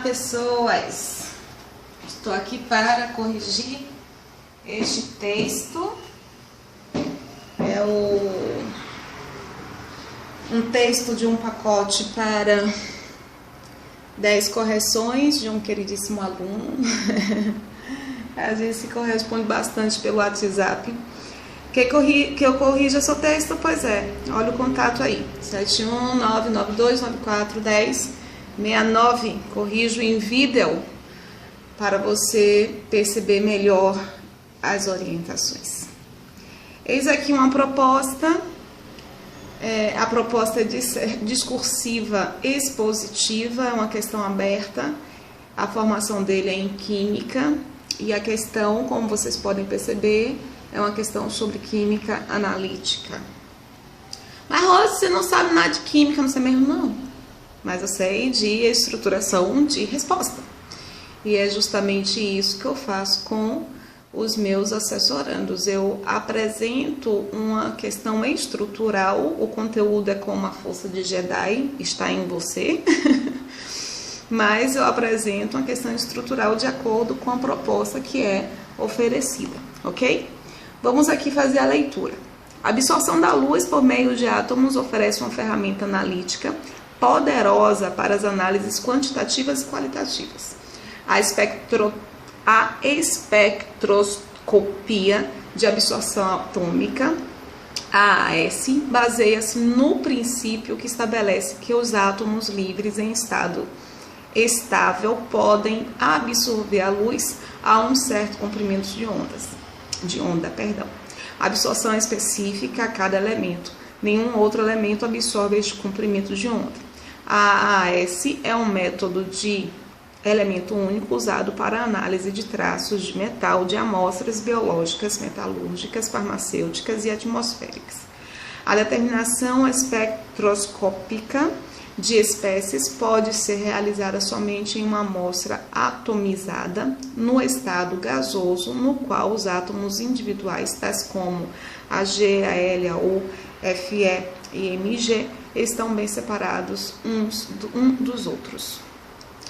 pessoas! Estou aqui para corrigir este texto. É um texto de um pacote para 10 correções de um queridíssimo aluno. Às vezes se corresponde bastante pelo WhatsApp. Que eu corrija seu texto? Pois é, olha o contato aí, 71992941069. Corrijo em vídeo para você perceber melhor as orientações. Eis aqui uma proposta, a proposta discursiva expositiva, é uma questão aberta, a formação dele é em química, e a questão, como vocês podem perceber, é uma questão sobre química analítica. Mas, Rose, você não sabe nada de química, não sei mesmo, não. Mas eu sei de estruturação de resposta. E é justamente isso que eu faço com os meus assessorandos. Eu apresento uma questão estrutural, o conteúdo é como a força de Jedi, está em você. Mas eu apresento uma questão estrutural de acordo com a proposta que é oferecida, ok? Vamos aqui fazer a leitura. A absorção da luz por meio de átomos oferece uma ferramenta analítica poderosa para as análises quantitativas e qualitativas. A espectroscopia de absorção atômica, AAS, baseia-se no princípio que estabelece que os átomos livres em estado estável podem absorver a luz a um certo comprimento de onda. A absorção é específica a cada elemento. Nenhum outro elemento absorve este comprimento de onda. A AAS é um método de elemento único usado para a análise de traços de metal de amostras biológicas, metalúrgicas, farmacêuticas e atmosféricas. A determinação espectroscópica de espécies pode ser realizada somente em uma amostra atomizada no estado gasoso, no qual os átomos individuais, tais como a G, a L, a U, Fe e Mg, estão bem separados um dos outros.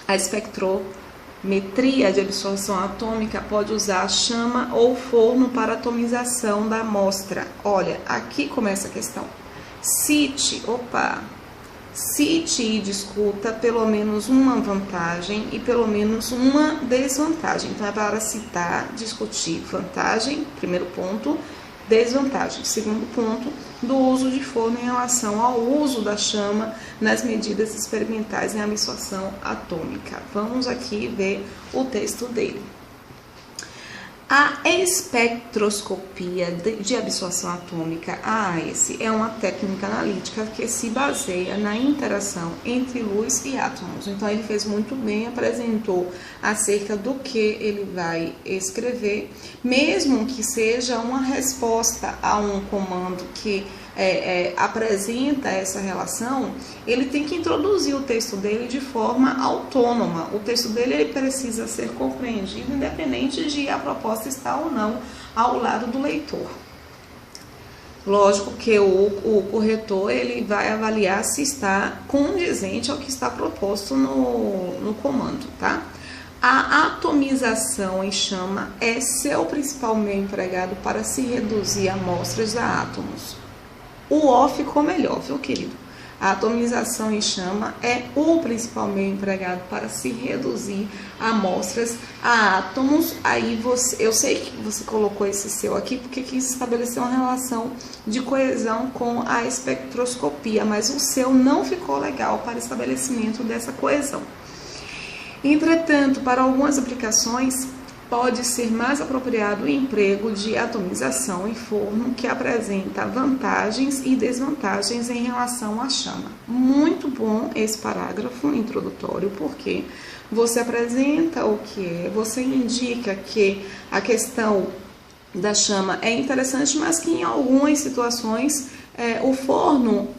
A espectrometria de absorção atômica pode usar a chama ou forno para atomização da amostra. Olha, aqui começa a questão. Cite e discuta pelo menos uma vantagem e pelo menos uma desvantagem. Então, é para citar, discutir vantagem, primeiro ponto, desvantagem. Segundo ponto, do uso de forno em relação ao uso da chama nas medidas experimentais em absorção atômica. Vamos aqui ver o texto dele. A espectroscopia de absorção atômica, AAS, é uma técnica analítica que se baseia na interação entre luz e átomos. Então, ele fez muito bem, apresentou acerca do que ele vai escrever, mesmo que seja uma resposta a um comando que apresenta essa relação, ele tem que introduzir o texto dele de forma autônoma. O texto dele ele precisa ser compreendido independente de a proposta estar ou não ao lado do leitor. Lógico que o corretor ele vai avaliar se está condizente ao que está proposto no comando, tá? A atomização em chama é seu principal meio empregado para se reduzir amostras a átomos. O O ficou melhor, viu, querido? A atomização em chama é o principal meio empregado para se reduzir amostras a átomos. Aí eu sei que você colocou esse seu aqui porque quis estabelecer uma relação de coesão com a espectroscopia, mas o seu não ficou legal para estabelecimento dessa coesão. Entretanto, para algumas aplicações, pode ser mais apropriado o emprego de atomização em forno, que apresenta vantagens e desvantagens em relação à chama. Muito bom esse parágrafo introdutório, porque você apresenta o que é, você indica que a questão da chama é interessante, mas que em algumas situações o forno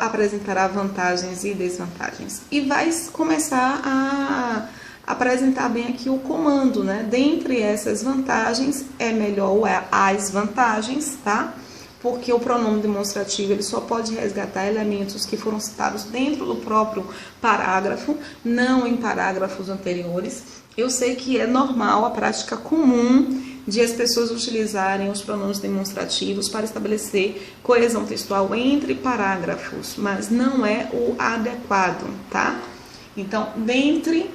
apresentará vantagens e desvantagens. E vai começar a apresentar bem aqui o comando, né? Dentre essas vantagens, é melhor as vantagens, tá? porque o pronome demonstrativo ele só pode resgatar elementos que foram citados dentro do próprio parágrafo, não em parágrafos anteriores. Eu sei que é normal, a prática comum de as pessoas utilizarem os pronomes demonstrativos para estabelecer coesão textual entre parágrafos, mas não é o adequado, tá? Então, dentre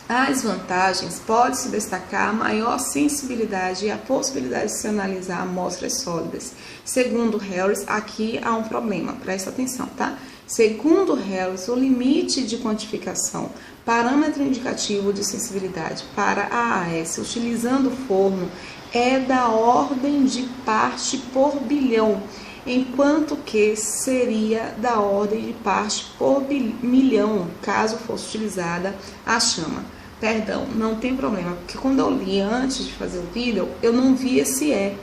as vantagens, pode-se destacar a maior sensibilidade e a possibilidade de se analisar amostras sólidas. Segundo Harris, aqui há um problema, presta atenção, tá? Segundo Harris, o limite de quantificação, parâmetro indicativo de sensibilidade para a AAS, utilizando o forno, é da ordem de parte por bilhão, enquanto que seria da ordem de parte por milhão, caso fosse utilizada a chama. Perdão, não tem problema, porque quando eu li antes de fazer o vídeo, eu não vi esse E.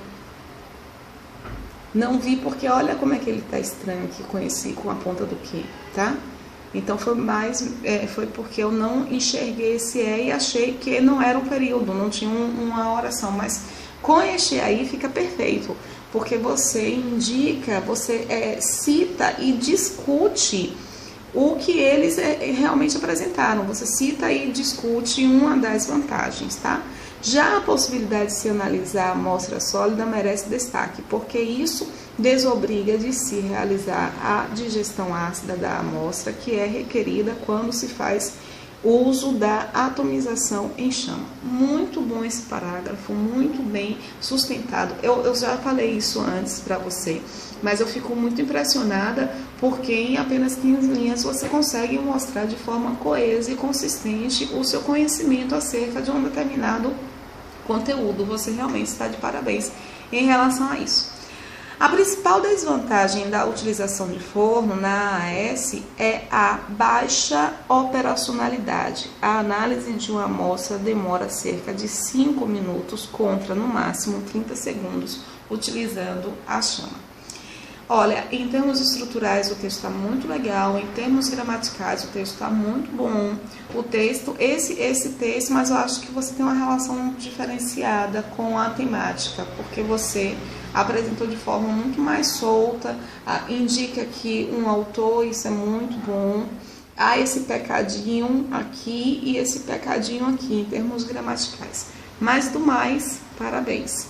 Não vi porque olha como é que ele tá estranho aqui com a ponta do Q, tá? Então foi porque eu não enxerguei esse E e achei que não era um período, não tinha uma oração, mas com este aí fica perfeito, porque você indica, você cita e discute o que eles realmente apresentaram. Você cita e discute uma das vantagens, tá? Já a possibilidade de se analisar a amostra sólida merece destaque, porque isso desobriga de se realizar a digestão ácida da amostra, que é requerida quando se faz uso da atomização em chama. Muito bom esse parágrafo, muito bem sustentado. Eu já falei isso antes para você, mas eu fico muito impressionada porque em apenas 15 linhas você consegue mostrar de forma coesa e consistente o seu conhecimento acerca de um determinado conteúdo. Você realmente está de parabéns em relação a isso. A principal desvantagem da utilização de forno na AAS é a baixa operacionalidade. A análise de uma amostra demora cerca de 5 minutos contra, no máximo, 30 segundos, utilizando a chama. Olha, em termos estruturais o texto está muito legal, em termos gramaticais o texto está muito bom. O texto, esse texto, mas eu acho que você tem uma relação diferenciada com a temática, porque você apresentou de forma muito mais solta, indica que um autor, isso é muito bom. Há esse pecadinho aqui e esse pecadinho aqui, em termos gramaticais. Mas do mais, parabéns.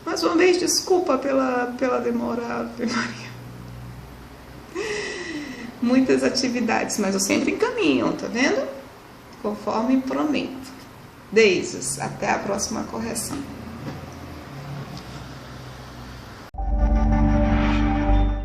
Mais uma vez, desculpa pela demora, Ave Maria. Muitas atividades, mas eu sempre encaminho, tá vendo? Conforme prometo. Beijos, até a próxima correção.